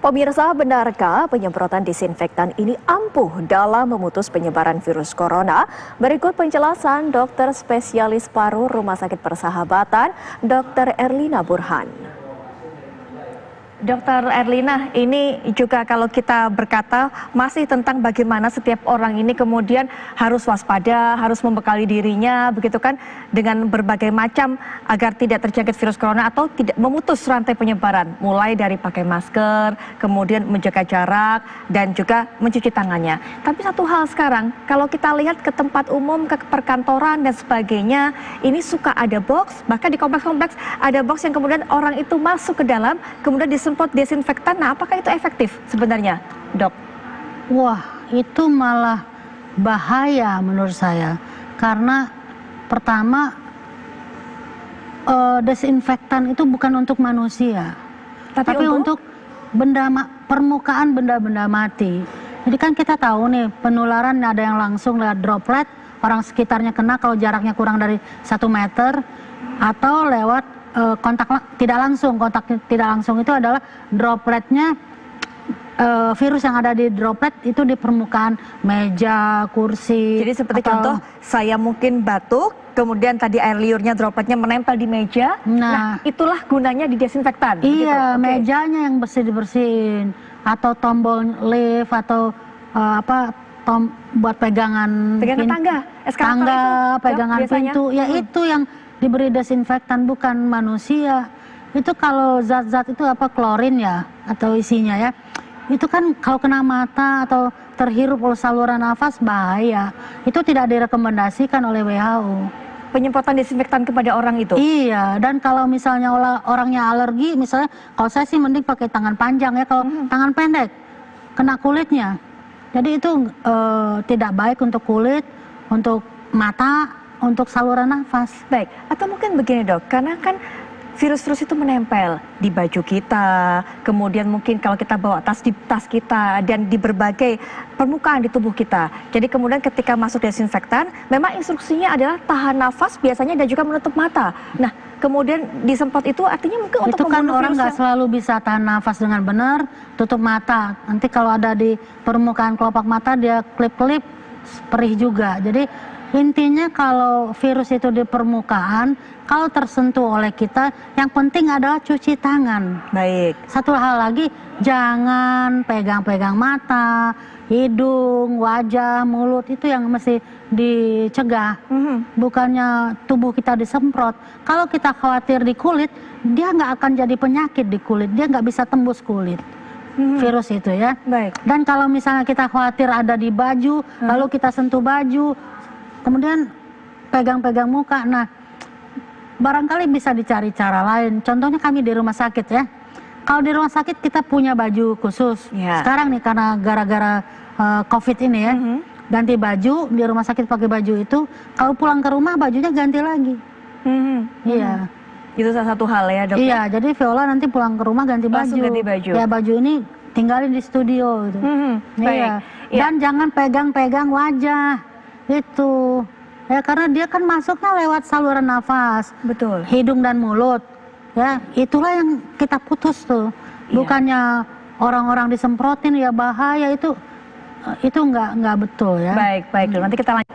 Pemirsa, benarkah penyemprotan disinfektan ini ampuh dalam memutus penyebaran virus corona? Berikut penjelasan dokter spesialis paru Rumah Sakit Persahabatan, Dr. Erlina Burhan. Dokter Erlina, ini juga kalau kita berkata masih tentang bagaimana setiap orang ini kemudian harus waspada, harus membekali dirinya, begitu kan, dengan berbagai macam agar tidak terjangkit virus corona atau tidak memutus rantai penyebaran, mulai dari pakai masker, kemudian menjaga jarak, dan juga mencuci tangannya. Tapi satu hal sekarang, kalau kita lihat ke tempat umum, ke perkantoran dan sebagainya, ini suka ada box, bahkan di kompleks-kompleks ada box yang kemudian orang itu masuk ke dalam, kemudian disemprot desinfektan. Nah, apakah itu efektif sebenarnya, dok? Wah, itu malah bahaya menurut saya. Karena pertama, desinfektan itu bukan untuk manusia, tapi untuk permukaan benda-benda mati. Jadi kan kita tahu nih, penularan ada yang langsung lewat droplet, orang sekitarnya kena kalau jaraknya kurang dari 1 meter, atau lewat kontak tidak langsung itu adalah dropletnya, virus yang ada di droplet itu di permukaan meja, kursi. Jadi seperti contoh, saya mungkin batuk, kemudian tadi air liurnya dropletnya menempel di meja. Nah itulah gunanya di desinfektan. Iya, begitu? Mejanya yang bersihin, atau tombol lift, atau buat pegangan tangga, pegangan pintu. Ya itu yang diberi desinfektan, bukan manusia. Itu kalau zat-zat itu klorin ya, atau isinya ya, itu kan kalau kena mata atau terhirup oleh saluran nafas bahaya. Itu tidak direkomendasikan oleh WHO. Penyemprotan desinfektan kepada orang itu? Iya, dan kalau misalnya orangnya alergi, misalnya kalau saya sih mending pakai tangan panjang ya, kalau tangan pendek kena kulitnya. Jadi itu tidak baik untuk kulit, untuk mata, untuk saluran nafas. Baik, atau mungkin begini dok, karena kan virus-virus itu menempel di baju kita, kemudian mungkin kalau kita bawa tas di tas kita, dan di berbagai permukaan di tubuh kita. Jadi kemudian ketika masuk desinfektan, memang instruksinya adalah tahan nafas biasanya dan juga menutup mata. Nah, kemudian disemprot itu artinya mungkin untuk membunuh virus. Itu kan orang nggak selalu bisa tahan nafas dengan benar, tutup mata. Nanti kalau ada di permukaan kelopak mata dia klip-klip, perih juga. Jadi intinya kalau virus itu di permukaan, kalau tersentuh oleh kita, yang penting adalah cuci tangan. Baik. Satu hal lagi, jangan pegang-pegang mata, hidung, wajah, mulut, itu yang mesti dicegah. Bukannya tubuh kita disemprot. Kalau kita khawatir di kulit, dia nggak akan jadi penyakit di kulit, dia nggak bisa tembus kulit. Virus itu ya. Baik. Dan kalau misalnya kita khawatir ada di baju, lalu kita sentuh baju, kemudian pegang-pegang muka, nah barangkali bisa dicari cara lain. Contohnya kami di rumah sakit ya. Kalau di rumah sakit kita punya baju khusus. Sekarang nih karena gara-gara COVID ini ya, ganti baju di rumah sakit pakai baju itu. Kalau pulang ke rumah bajunya ganti lagi. Iya. Itu salah satu hal ya dok. Iya, jadi Viola nanti pulang ke rumah ganti baju. Langsung ganti baju. Ya baju ini tinggalin di studio gitu. Iya. Dan jangan pegang-pegang wajah. Itu ya, karena dia kan masuknya lewat saluran nafas, betul, hidung dan mulut ya, itulah yang kita putus tuh. Bukannya orang-orang disemprotin ya bahaya, itu nggak betul ya. Baik, nanti kita lanjut.